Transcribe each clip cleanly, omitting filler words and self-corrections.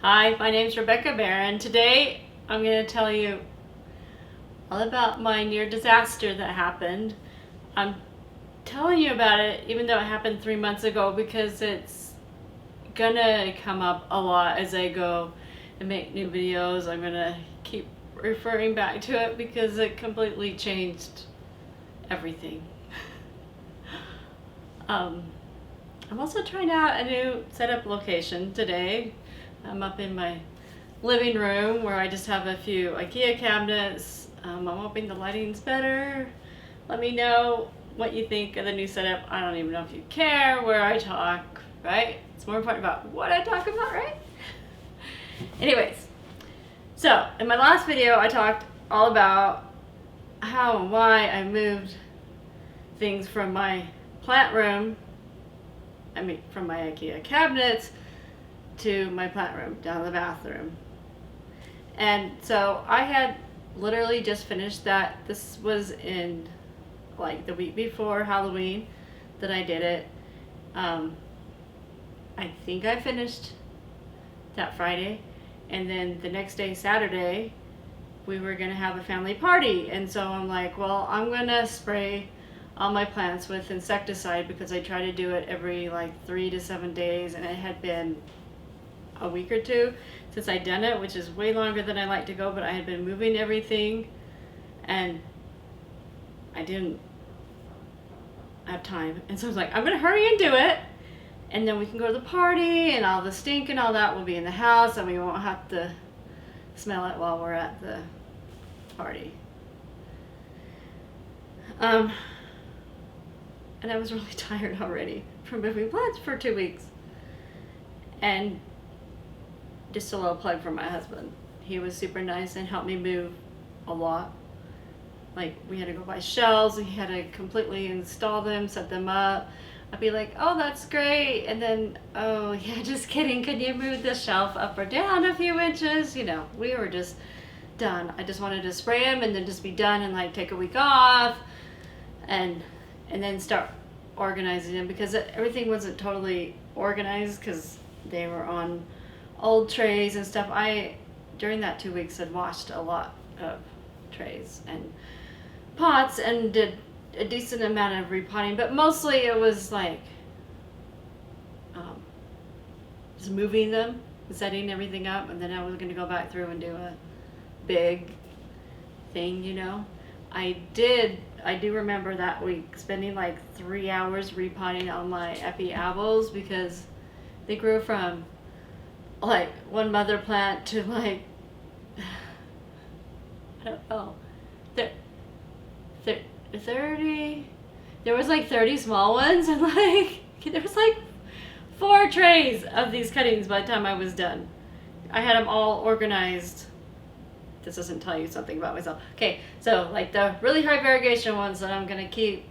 Hi, my name's Rebecca Barron. Today I'm going to tell you all about my near disaster that happened. I'm telling you about it even though it happened 3 months ago because it's gonna come up a lot as I go and make new videos. I'm gonna keep referring back to it because it completely changed everything. I'm also trying out a new setup location today. I'm up in my living room where I just have a few IKEA cabinets. I'm hoping the lighting's better. Let me know what you think of the new setup. I don't even know if you care where I talk, right? It's more important about what I talk about, right? Anyways, so in my last video I talked all about how and why I moved things from my plant room, from my IKEA cabinets to my plant room down the bathroom. And so I had literally just finished that. This was in like the week before Halloween that I did it. I think I finished that Friday, and then the next day, Saturday, we were gonna have a family party. And so I'm like, well, I'm gonna spray all my plants with insecticide because I try to do it every like 3 to 7 days, and it had been a week or two since I'd done it, which is way longer than I like to go, but I had been moving everything and I didn't have time. And so I was like, I'm gonna hurry and do it, and then we can go to the party and all the stink and all that will be in the house and we won't have to smell it while we're at the party. And I was really tired already from moving plants for 2 weeks. And just a little plug for my husband. He was super nice and helped me move a lot. Like, we had to go buy shelves, and he had to completely install them, set them up. I'd be like, oh, that's great. And then, oh, yeah, just kidding. Can you move the shelf up or down a few inches? You know, we were just done. I just wanted to spray them and then just be done and like take a week off and then start organizing them because everything wasn't totally organized because they were on old trays and stuff. I, during that 2 weeks, had washed a lot of trays and pots and did a decent amount of repotting, but mostly it was like just moving them, setting everything up, and then I was going to go back through and do a big thing, you know. I do remember that week spending like 3 hours repotting on my Epi Avos because they grew from like one mother plant to like, I don't know, 30, there was like 30 small ones, and like there was like 4 trays of these cuttings by the time I was done. I had them all organized. This doesn't tell you something about myself. Okay, so like the really high variegation ones that I'm gonna keep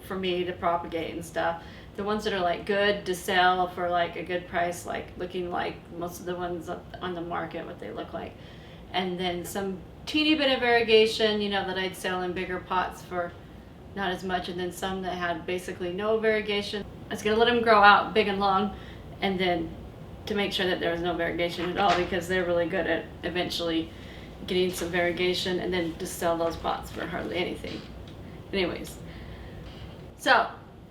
for me to propagate and stuff. The ones that are like good to sell for like a good price, like looking like most of the ones on the market, what they look like. And then some teeny bit of variegation, you know, that I'd sell in bigger pots for not as much. And then some that had basically no variegation. I was gonna let them grow out big and long, and then to make sure that there was no variegation at all, because they're really good at eventually getting some variegation, and then just sell those pots for hardly anything. Anyways, so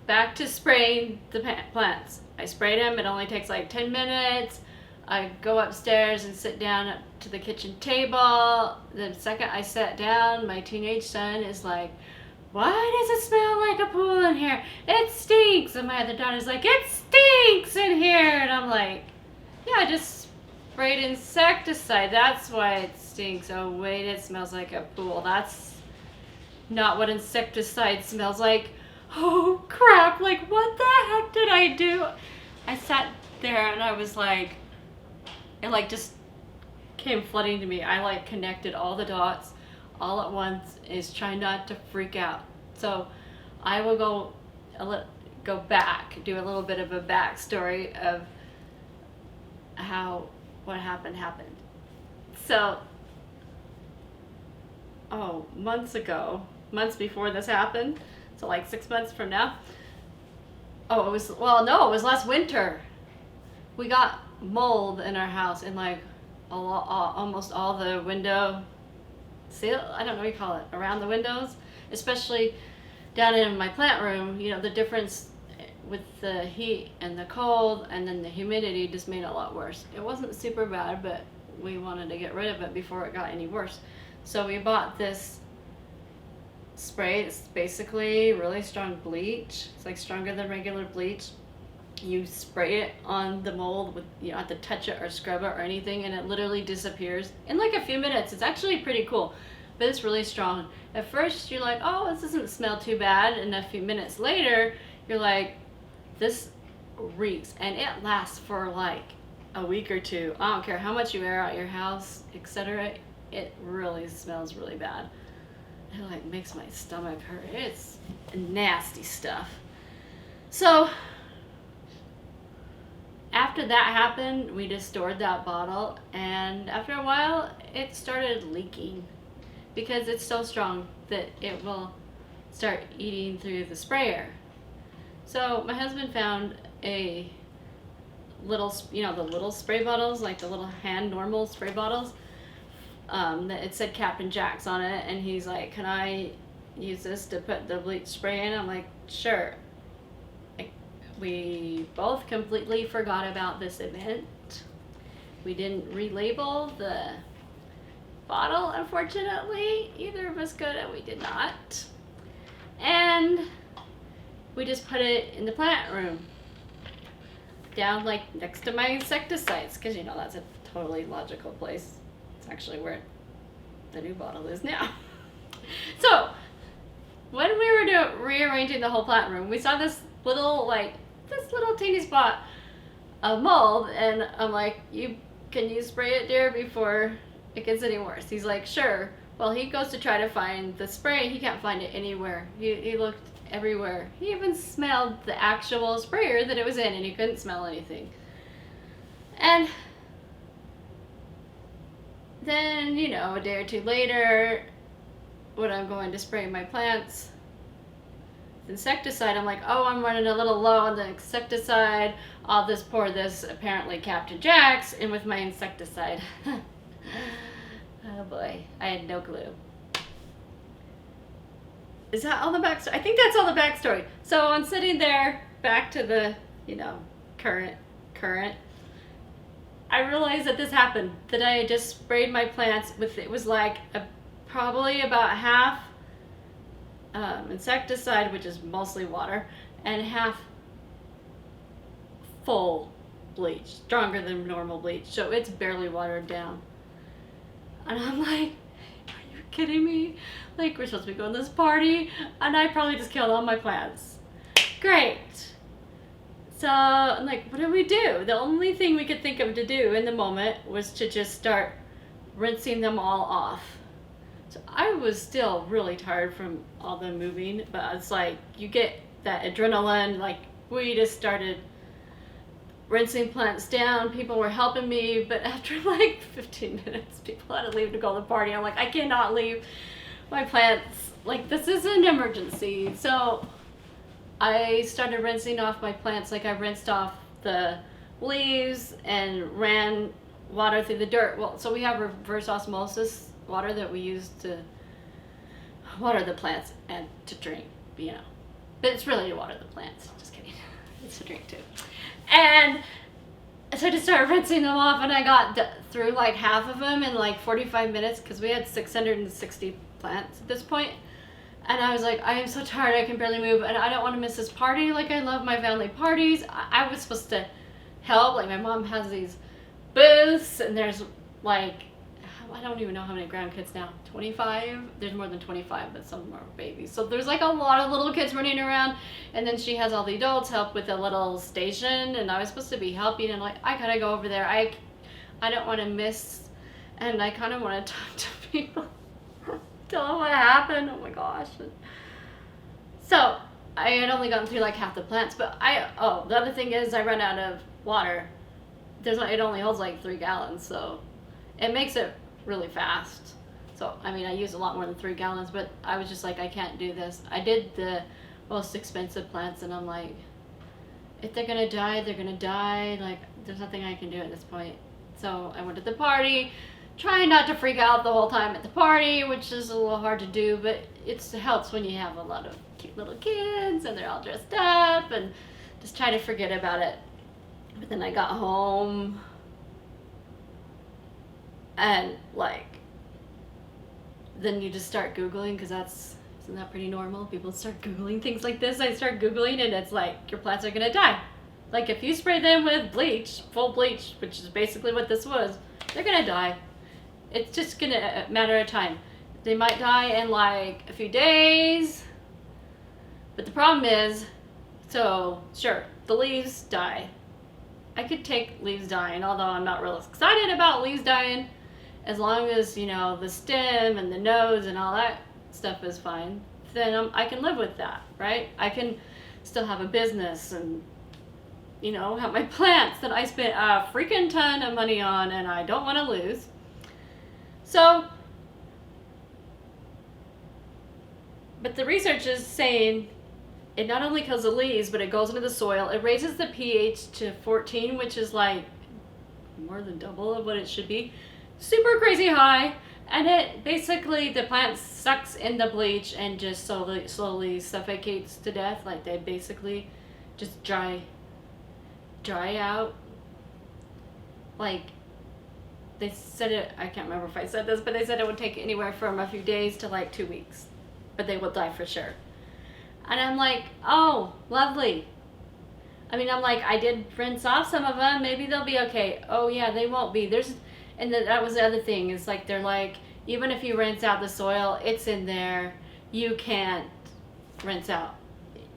back to spraying the plants. I sprayed them. It only takes like 10 minutes. I go upstairs and sit down to the kitchen table. The second I sat down, my teenage son is like, why does it smell like a pool in here? It stinks. And my other daughter's like, it stinks in here. And I'm like, yeah, I just sprayed insecticide. That's why it stinks. Oh, wait, it smells like a pool. That's not what insecticide smells like. Oh, crap. Like, what the heck did I do? I sat there and I was like, it like just came flooding to me. I like connected all the dots all at once, is trying not to freak out. So I will go back, do a little bit of a backstory of how what happened. So, months before this happened, so like 6 months from now. It was last winter. We got mold in our house in like almost all the window seal. I don't know what you call it, around the windows, especially down in my plant room. You know, the difference with the heat and the cold and then the humidity just made it a lot worse. It wasn't super bad, but we wanted to get rid of it before it got any worse. So we bought this spray. It's basically really strong bleach. It's like stronger than regular bleach. You spray it on the mold with, you don't have to touch it or scrub it or anything, and it literally disappears in like a few minutes. It's actually pretty cool, but it's really strong. At first you're like, oh, this doesn't smell too bad, and a few minutes later you're like, this reeks, and it lasts for like a week or two. I don't care how much you air out your house, etc. It really smells really bad. It like makes my stomach hurt. It's nasty stuff. So after that happened, we just stored that bottle, and after a while it started leaking because it's so strong that it will start eating through the sprayer. So my husband found a little, you know, the little spray bottles, like the little hand normal spray bottles, that it said Captain Jack's on it, and he's like, can I use this to put the bleach spray in? I'm like, sure. We both completely forgot about this event. We didn't relabel the bottle, unfortunately. Either of us could, and we did not. And we just put it in the plant room, down like next to my insecticides, because you know that's a totally logical place. It's actually where the new bottle is now. So when we were rearranging the whole plant room, we saw this little teeny spot of mold, and I'm like, can you spray it, dear, before it gets any worse? He's like, sure. Well, he goes to try to find the spray, he can't find it anywhere. He looked everywhere. He even smelled the actual sprayer that it was in, and he couldn't smell anything. And then, you know, a day or two later, when I'm going to spray my plants insecticide, I'm like, oh, I'm running a little low on the insecticide. I'll just pour this, apparently Captain Jack's, in with my insecticide. Oh boy, I had no clue. Is that all the backstory? I think that's all the backstory. So I'm sitting there, back to the, you know, current. I realized that this happened, that I had just sprayed my plants with, it was like probably about half insecticide, which is mostly water, and half full bleach, stronger than normal bleach, so it's barely watered down. And I'm like, are you kidding me? Like, we're supposed to be going to this party, and I probably just killed all my plants. Great. So I'm like, what do we do? The only thing we could think of to do in the moment was to just start rinsing them all off. So I was still really tired from all the moving, but it's like, you get that adrenaline. Like, we just started rinsing plants down. People were helping me, but after like 15 minutes, people had to leave to go to the party. I'm like, I cannot leave my plants. Like, this is an emergency. So I started rinsing off my plants. Like, I rinsed off the leaves and ran water through the dirt. Well, so we have reverse osmosis water that we use to water the plants and to drink, you know. But it's really to water the plants. Just kidding. It's to drink too. And so I just started rinsing them off, and I got through like half of them in like 45 minutes because we had 660 plants at this point. And I was like, I am so tired, I can barely move, and I don't want to miss this party. Like, I love my family parties. I was supposed to help. Like, my mom has these booths, and there's like, I don't even know how many grandkids now, 25? There's more than 25, but some of them are babies. So there's like a lot of little kids running around, and then she has all the adults help with a little station, and I was supposed to be helping, and like, I gotta go over there. I don't want to miss, and I kind of want to talk to people, tell them what happened. Oh my gosh. So I had only gotten through like half the plants, but the other thing is I ran out of water. It only holds like 3 gallons, so it makes it really fast. So I mean, I use a lot more than 3 gallons, but I was just like, I can't do this. I did the most expensive plants, and I'm like, if they're gonna die, they're gonna die. Like, there's nothing I can do at this point. So I went to the party, trying not to freak out the whole time at the party, which is a little hard to do, but it helps when you have a lot of cute little kids and they're all dressed up, and just try to forget about it. But then I got home and like, then you just start Googling, because isn't that pretty normal? People start Googling things like this. I start Googling and it's like, your plants are gonna die. Like, if you spray them with bleach, full bleach, which is basically what this was, they're gonna die. It's just gonna matter of time. They might die in like a few days, but the problem is, so sure, the leaves die. I could take leaves dying, although I'm not real excited about leaves dying, as long as, you know, the stem and the nodes and all that stuff is fine, then I can live with that, right? I can still have a business and, you know, have my plants that I spent a freaking ton of money on and I don't want to lose. So, but the research is saying it not only kills the leaves, but it goes into the soil. It raises the pH to 14, which is like more than double of what it should be. Super crazy high. And it basically, the plant sucks in the bleach and just slowly suffocates to death. Like, they basically just dry out. Like, they said it, I can't remember if I said this, but they said it would take anywhere from a few days to like 2 weeks. But they will die for sure. And I'm like, oh, lovely. I mean, I'm like, I did rinse off some of them. Maybe they'll be okay. Oh, yeah, they won't be. That was the other thing. Is like, they're like, even if you rinse out the soil, it's in there. You can't rinse out.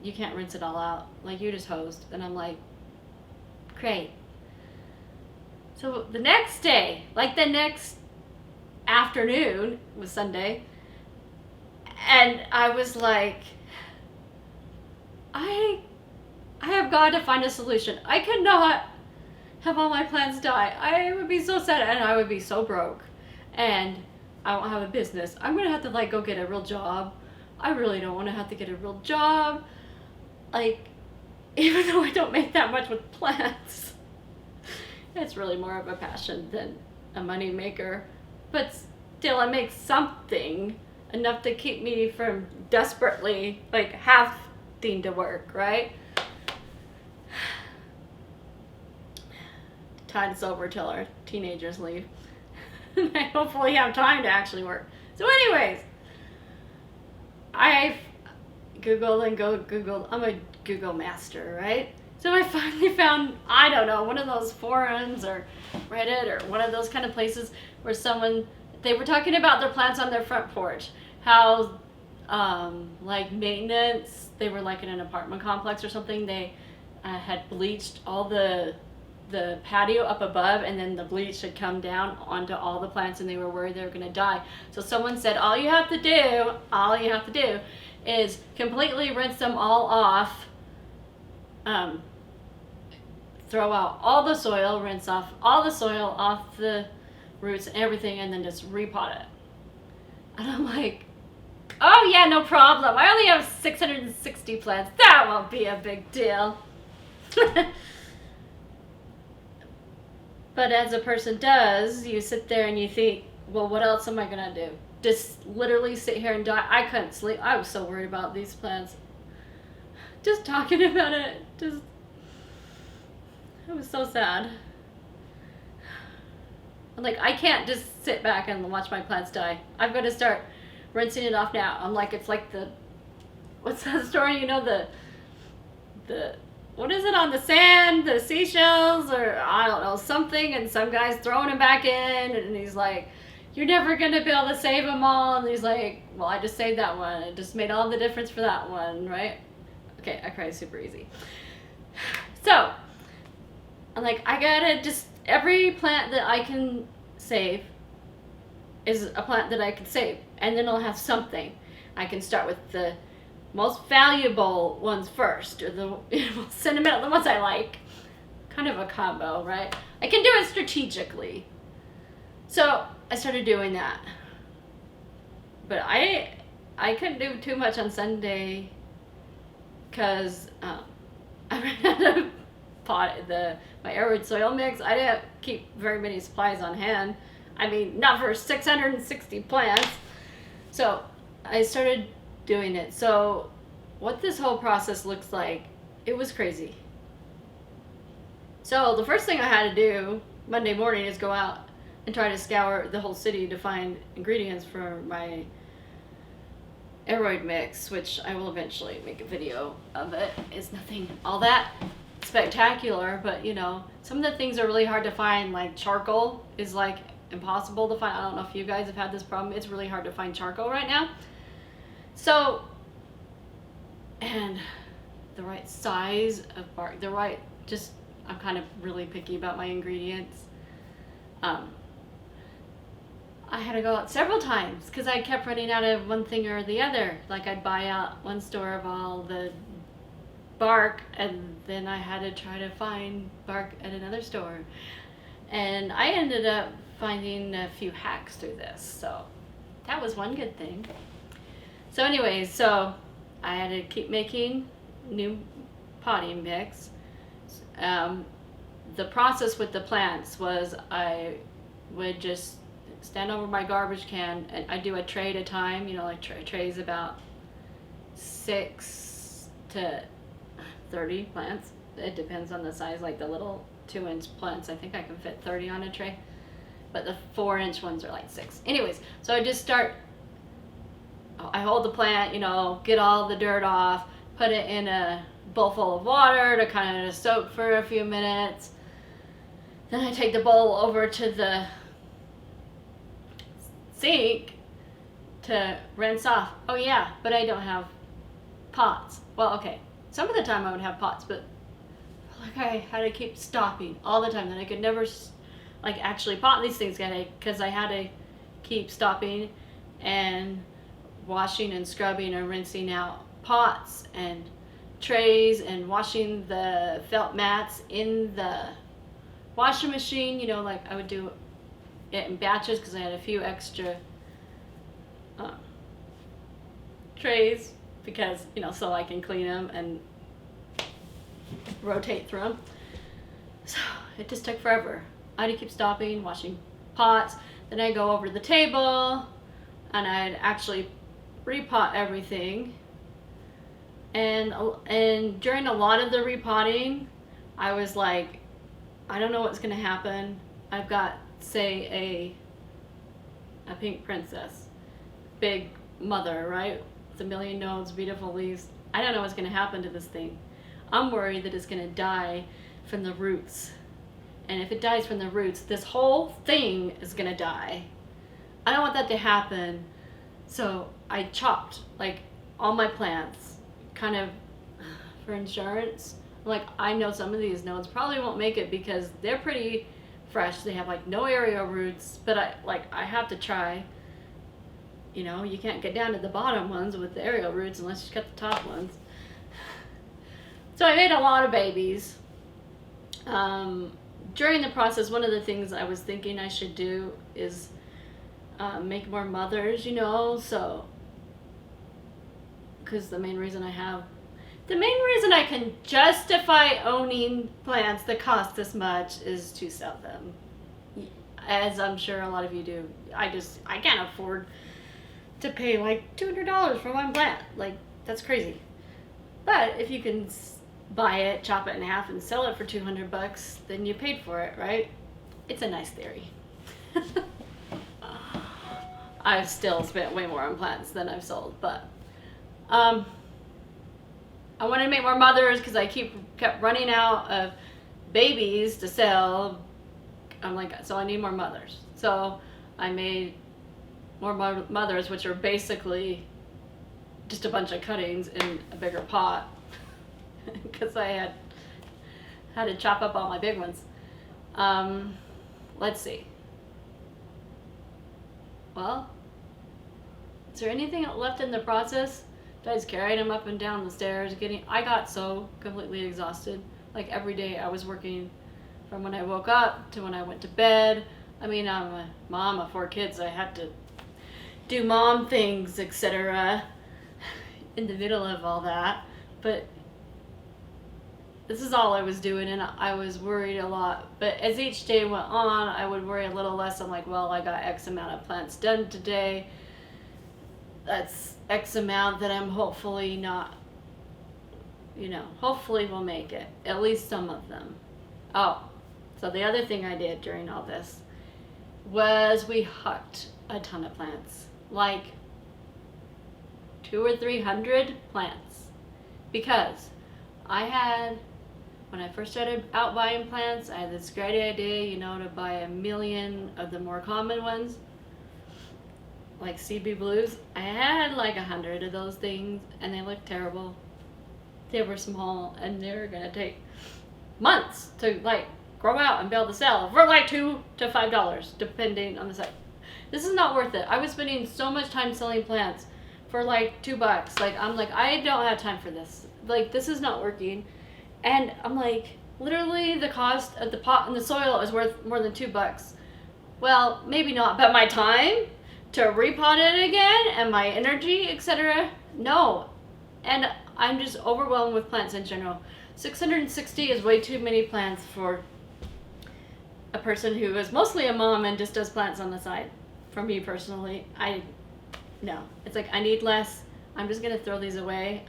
You can't rinse it all out. Like, you just hosed. And I'm like, great. So the next day, like the next afternoon, was Sunday, and I was like, I have got to find a solution. I cannot have all my plants die. I would be so sad, and I would be so broke, and I won't have a business. I'm gonna have to like go get a real job. I really don't want to have to get a real job. Like, even though I don't make that much with plants, it's really more of a passion than a money maker. But still, I make something enough to keep me from desperately like having to work, right? Time's over till our teenagers leave. And I hopefully have time to actually work. So anyways, I've Googled and Googled. I'm a Google master, right? So I finally found, I don't know, one of those forums or Reddit or one of those kind of places where they were talking about their plants on their front porch. How, like, maintenance, they were like in an apartment complex or something. They had bleached all the patio up above, and then the bleach had come down onto all the plants, and they were worried they were going to die. So someone said, all you have to do is completely rinse them all off, throw out all the soil, rinse off all the soil off the roots and everything, and then just repot it. And I'm like, oh yeah, no problem. I only have 660 plants. That won't be a big deal. But as a person does, you sit there and you think, well, what else am I going to do? Just literally sit here and die? I couldn't sleep. I was so worried about these plants. Just talking about it, I was so sad. I'm like, I can't just sit back and watch my plants die. I've got to start rinsing it off now. I'm like, it's like what's that story? You know, the what is it on the sand, the seashells, or I don't know, something, and some guy's throwing him back in, and he's like, you're never gonna be able to save them all, and he's like, well, I just saved that one. It just made all the difference for that one, right? Okay, I cry super easy. So, I'm like, I gotta just, every plant that I can save is a plant that I can save, and then I'll have something. I can start with the most valuable ones first, or the sentimental, the ones I like. Kind of a combo, right? I can do it strategically. So I started doing that. But I couldn't do too much on Sunday because I ran out of my arid soil mix. I didn't keep very many supplies on hand. I mean, not for 660 plants. So I started doing it. So what this whole process looks like, it was crazy. So the first thing I had to do Monday morning is go out and try to scour the whole city to find ingredients for my aroid mix, which I will eventually make a video of it. It's nothing all that spectacular, but you know, some of the things are really hard to find. Like charcoal is like impossible to find. I don't know if you guys have had this problem. It's really hard to find charcoal right now. So, and the right size of bark, I'm kind of really picky about my ingredients. I had to go out several times because I kept running out of one thing or the other. Like I'd buy out one store of all the bark, and then I had to try to find bark at another store. And I ended up finding a few hacks through this, so that was one good thing. So anyways, so I had to keep making new potting mix. The process with the plants was I would just stand over my garbage can, and I do a tray at a time. You know, like trays about 6 to 30 plants. It depends on the size. Like the little 2-inch plants, I think I can fit 30 on a tray, but the 4-inch ones are like 6. Anyways, so I hold the plant, you know, get all the dirt off, put it in a bowl full of water to kind of soak for a few minutes. Then I take the bowl over to the sink to rinse off. Oh yeah, but I don't have pots. Well, okay, some of the time I would have pots, but like I had to keep stopping all the time. Then I could never like actually pot these things because I had to keep stopping and washing and scrubbing and rinsing out pots and trays and washing the felt mats in the washing machine. You know, like I would do it in batches because I had a few extra trays, because you know, so I can clean them and rotate through them. So it just took forever. I had to keep stopping, washing pots. Then I'd go over to the table and I'd actually repot everything. And during a lot of the repotting, I was like, I don't know what's gonna happen. I've got, say, a pink princess, big mother, right? With a million nodes, beautiful leaves. I don't know what's gonna happen to this thing. I'm worried that it's gonna die from the roots. And if it dies from the roots, this whole thing is gonna die. I don't want that to happen. So I chopped like all my plants, kind of for insurance. Like, I know some of these nodes probably won't make it because they're pretty fresh. They have like no aerial roots, but I have to try. You know, you can't get down to the bottom ones with the aerial roots unless you cut the top ones. So I made a lot of babies. During the process, one of the things I was thinking I should do is make more mothers, you know, so, because the main reason I can justify owning plants that cost this much is to sell them. As I'm sure a lot of you do. I can't afford to pay like $200 for one plant. Like, that's crazy. But if you can buy it, chop it in half, and sell it for $200, then you paid for it, right? It's a nice theory. I've still spent way more on plants than I've sold, but I wanted to make more mothers because I kept running out of babies to sell. I'm like, so I need more mothers. So I made more mothers, which are basically just a bunch of cuttings in a bigger pot because I had to chop up all my big ones. Let's see. Well, is there anything left in the process? I was carrying them up and down the stairs, I got so completely exhausted. Like every day I was working from when I woke up to when I went to bed. I mean, I'm a mom of 4 kids. I had to do mom things, etc. in the middle of all that. But this is all I was doing, and I was worried a lot. But as each day went on, I would worry a little less. I'm like, well, I got X amount of plants done today. That's X amount that I'm hopefully not, hopefully we'll make it. At least some of them. Oh, so the other thing I did during all this was we hucked a ton of plants. Like 200 or 300 plants. Because when I first started out buying plants, I had this great idea, to buy 1 million of the more common ones, like CB blues. I had like 100 of those things, and they looked terrible. They were small, and they were gonna take months to like grow out and be able to sell for like $2 to $5, depending on the site. This is not worth it. I was spending so much time selling plants for like $2. Like, I'm like, I don't have time for this. Like, this is not working. And I'm like, literally the cost of the pot and the soil is worth more than $2. Well, maybe not, but my time to repot it again and my energy, etc. No. And I'm just overwhelmed with plants in general. 660 is way too many plants for a person who is mostly a mom and just does plants on the side. For me personally, no. It's like, I need less. I'm just gonna throw these away.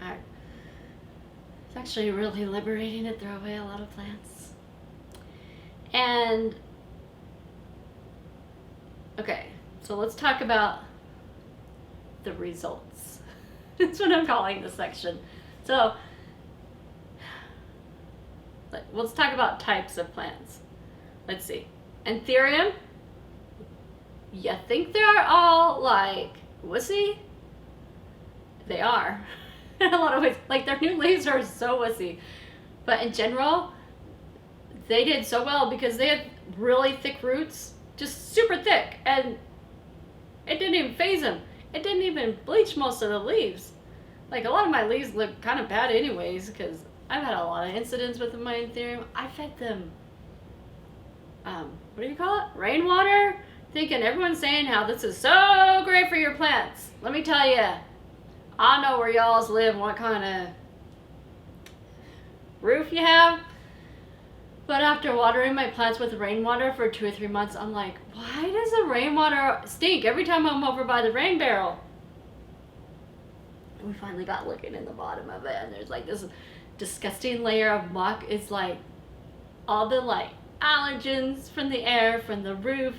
It's actually really liberating to throw away a lot of plants. And okay, so let's talk about the results. That's what I'm calling this section. So let's talk about types of plants. Let's see. Anthurium. You think they're all like wussy? They are. In a lot of ways. Like, their new leaves are so wussy. But in general, they did so well because they had really thick roots. Just super thick. And it didn't even phase them. It didn't even bleach most of the leaves. Like, a lot of my leaves look kind of bad anyways because I've had a lot of incidents with my anthurium. I fed them, what do you call it? Rainwater? Thinking everyone's saying how this is so great for your plants. Let me tell you, I know where y'all's live and what kind of roof you have. But after watering my plants with rainwater for 2 or 3 months, I'm like, why does the rainwater stink every time I'm over by the rain barrel? And we finally got looking in the bottom of it, and there's like this disgusting layer of muck. It's like all the like allergens from the air, from the roof.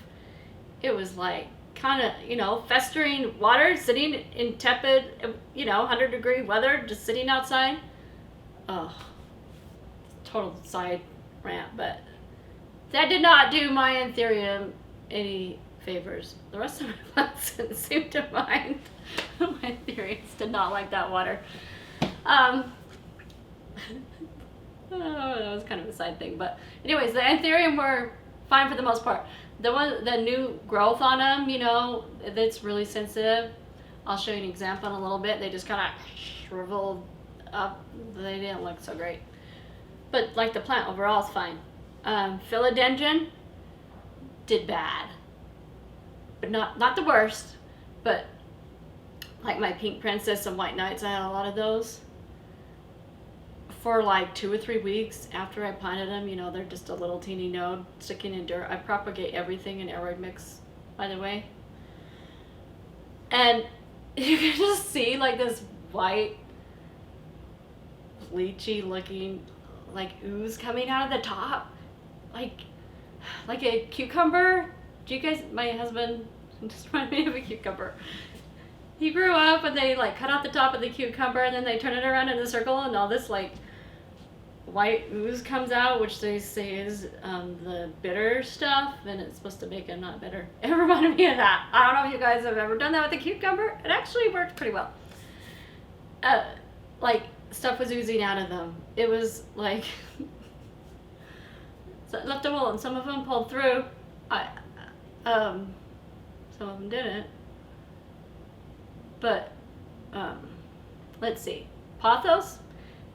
It was like kind of, festering water sitting in tepid, 100-degree weather, just sitting outside. Oh, total side rant, but that did not do my anthurium any favors. The rest of my plants didn't seem to mind. My anthuriums did not like that water. Oh, that was kind of a side thing, but anyways, the anthurium were fine for the most part. The new growth on them, that's really sensitive. I'll show you an example in a little bit. They just kind of shriveled up. They didn't look so great. But like the plant overall is fine. Philodendron did bad. But not the worst. But like my pink princess and white knights, I had a lot of those. For like 2 or 3 weeks after I planted them, they're just a little teeny node sticking in dirt. I propagate everything in aeroid mix, by the way. And you can just see like this white, bleachy looking like ooze coming out of the top. Like a cucumber. Do you guys, my husband just reminded me of a cucumber. He grew up and they like cut out the top of the cucumber and then they turn it around in a circle and all this like white ooze comes out, which they say is the bitter stuff, and it's supposed to make them not bitter. It reminded me of that. I don't know if you guys have ever done that with a cucumber. It actually worked pretty well. Like stuff was oozing out of them. It was like so left a hole, and some of them pulled through. Some of them didn't. But let's see, pothos.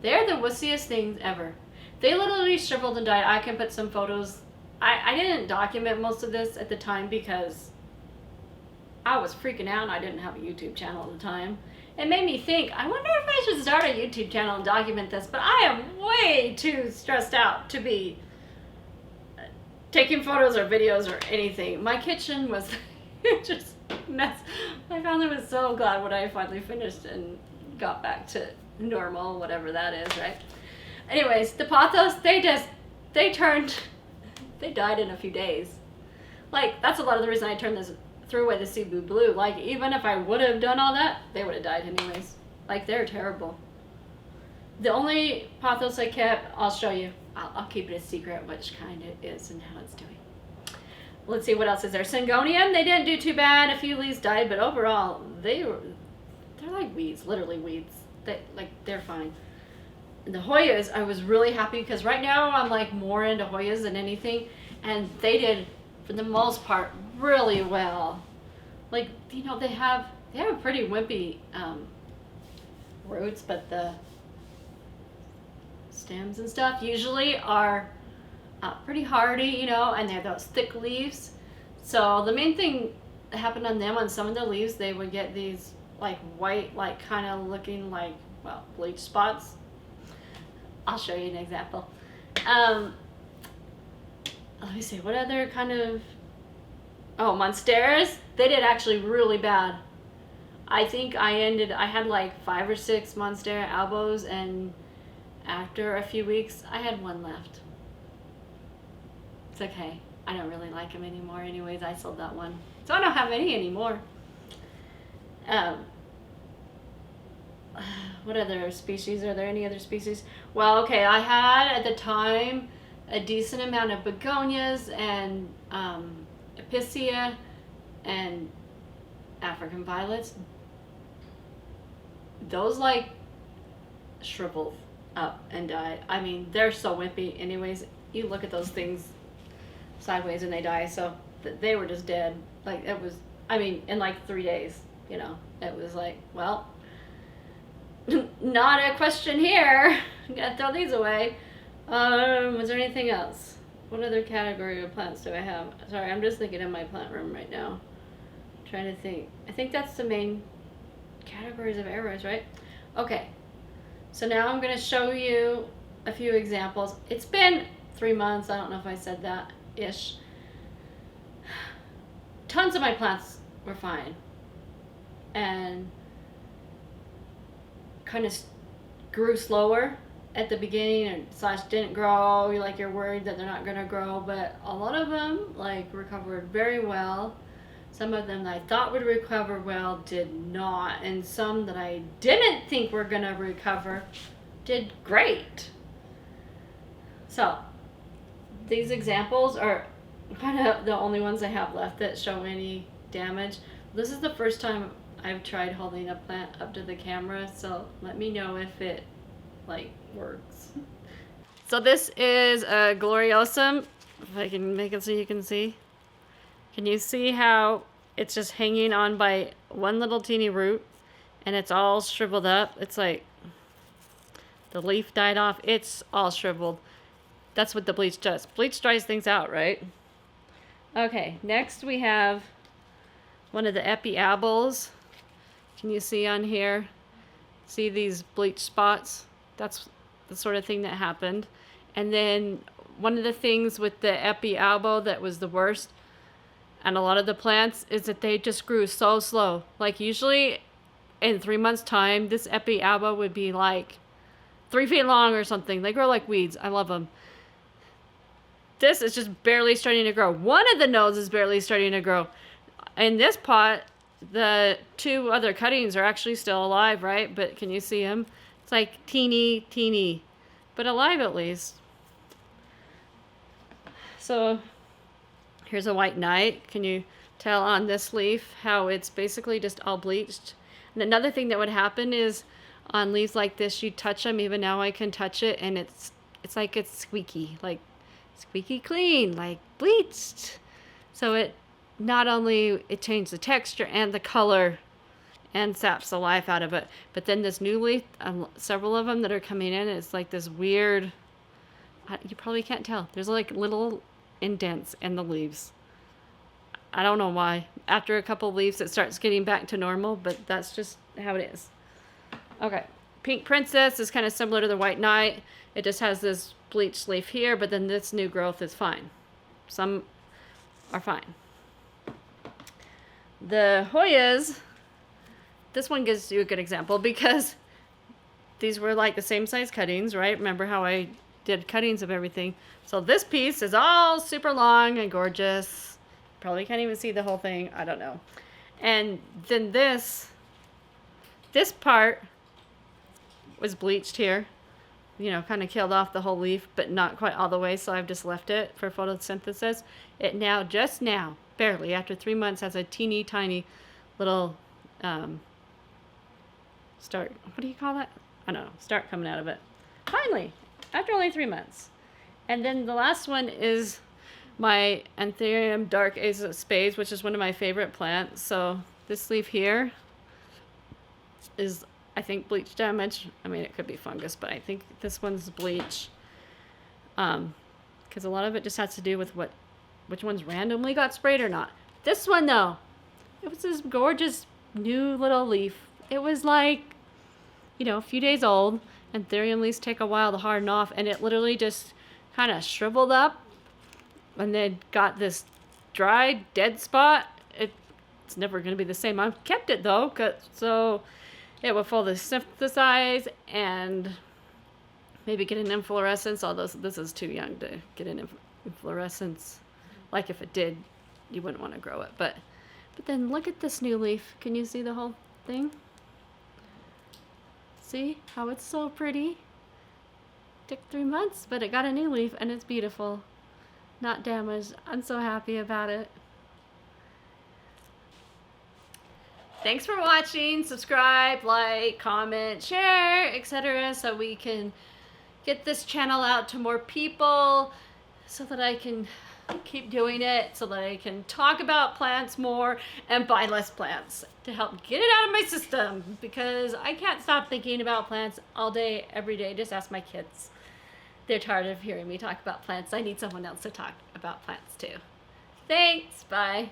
They're the wussiest things ever. They literally shriveled and died. I can put some photos. I didn't document most of this at the time because I was freaking out and I didn't have a YouTube channel at the time. it made me think, I wonder if I should start a YouTube channel and document this, but I am way too stressed out to be taking photos or videos or anything. My kitchen was just a mess. My family was so glad when I finally finished and got back to normal, whatever that is, right? Anyways, the pothos, they died in a few days. Like, that's a lot of the reason I threw away the Cebu Blue. Like, even if I would have done all that, they would have died anyways. Like, they're terrible. The only pothos I kept, I'll show you. I'll keep it a secret which kind it is and how it's doing. Let's see what else is there. Syngonium, they didn't do too bad. A few leaves died, but overall, they're like weeds, literally weeds. They're fine. The Hoyas, I was really happy because right now I'm like more into Hoyas than anything, and they did, for the most part, really well. Like, you know, they have pretty wimpy roots, but the stems and stuff usually are pretty hardy, you know, and they have those thick leaves. So the main thing that happened on them, on some of the leaves, they would get these like white, like kind of looking like, well, bleach spots. I'll show you an example. Let me see, what other kind of, Monsteras, they did actually really bad. I think I had like 5 or 6 Monstera albos, and after a few weeks, I had 1 left. It's okay. I don't really like them anymore anyways. I sold that one. So I don't have any anymore. What other species? Are there any other species? Well, okay, I had at the time a decent amount of begonias and epicea and African violets. Those like shriveled up and died. I mean, they're so wimpy anyways. You look at those things sideways and they die, so they were just dead. Like, it was, I mean, in like 3 days, you know. It was like, well, not a question here. Gotta throw these away. Was there anything else? What other category of plants do I have? Sorry, I'm just thinking in my plant room right now. Trying to think. I think that's the main categories of arrows, right? Okay. So now I'm going to show you a few examples. It's been 3 months. I don't know if I said that-ish. Tons of my plants were fine. And kind of grew slower at the beginning, and / didn't grow. You're worried that they're not going to grow, but a lot of them like recovered very well. Some of them that I thought would recover well did not, and some that I didn't think were going to recover did great. So these examples are kind of the only ones I have left that show any damage. This is the first time I've tried holding a plant up to the camera, so let me know if it works. So this is a Gloriosum. If I can make it so you can see. Can you see how it's just hanging on by one little teeny root and it's all shriveled up? It's like the leaf died off. It's all shriveled. That's what the bleach does. Bleach dries things out, right? Okay, next we have one of the Epialbals. Can you see on here? See these bleach spots? That's the sort of thing that happened. And then one of the things with the Epialbo that was the worst, and a lot of the plants, is that they just grew so slow. Like, usually in 3 months' time, this Epialbo would be like 3 feet long or something. They grow like weeds. I love them. This is just barely starting to grow. One of the nodes is barely starting to grow. In this pot, the 2 other cuttings are actually still alive, right? But can you see them? It's like teeny, but alive at least. So here's a white knight. Can you tell on this leaf how it's basically just all bleached? And another thing that would happen is on leaves like this, you touch them. Even now I can touch it, and it's like it's squeaky, like squeaky clean, like bleached. So it not only it changed the texture and the color and saps the life out of it, but then this new leaf, several of them that are coming in, it's like this weird, you probably can't tell, there's like little indents in the leaves. I don't know why. After a couple of leaves it starts getting back to normal, but that's just how it is. Okay, Pink Princess is kind of similar to the White Knight. It just has this bleached leaf here, but then this new growth is fine. Some are fine. The Hoyas, this one gives you a good example because these were like the same size cuttings, right? Remember how I did cuttings of everything? So this piece is all super long and gorgeous. Probably can't even see the whole thing. I don't know. And then this part was bleached here. You know, kind of killed off the whole leaf, but not quite all the way, so I've just left it for photosynthesis. It now, just now, barely, after 3 months, has a teeny tiny little start. What do you call that? I don't know. Start coming out of it. Finally, after only 3 months. And then the last one is my Anthurium dark Ace of Spades, which is one of my favorite plants. So this leaf here is, I think, bleach damage. I mean, it could be fungus, but I think this one's bleach. Because a lot of it just has to do with which ones randomly got sprayed or not. This one, though, it was this gorgeous new little leaf. It was like, you know, a few days old. Anthurium leaves take a while to harden off, and it literally just kind of shriveled up and then got this dry, dead spot. It's never going to be the same. I've kept it, though, so it will fully synthesize and maybe get an inflorescence, although this is too young to get an inflorescence. Like if it did, you wouldn't want to grow it. But then look at this new leaf. Can you see the whole thing? See how it's so pretty? Took 3 months, but it got a new leaf and it's beautiful. Not damaged. I'm so happy about it. Thanks for watching. Subscribe, like, comment, share, etc. so we can get this channel out to more people, so that I can keep doing it, so that I can talk about plants more and buy less plants to help get it out of my system, because I can't stop thinking about plants all day, every day. Just ask my kids. They're tired of hearing me talk about plants. I need someone else to talk about plants too. Thanks. Bye.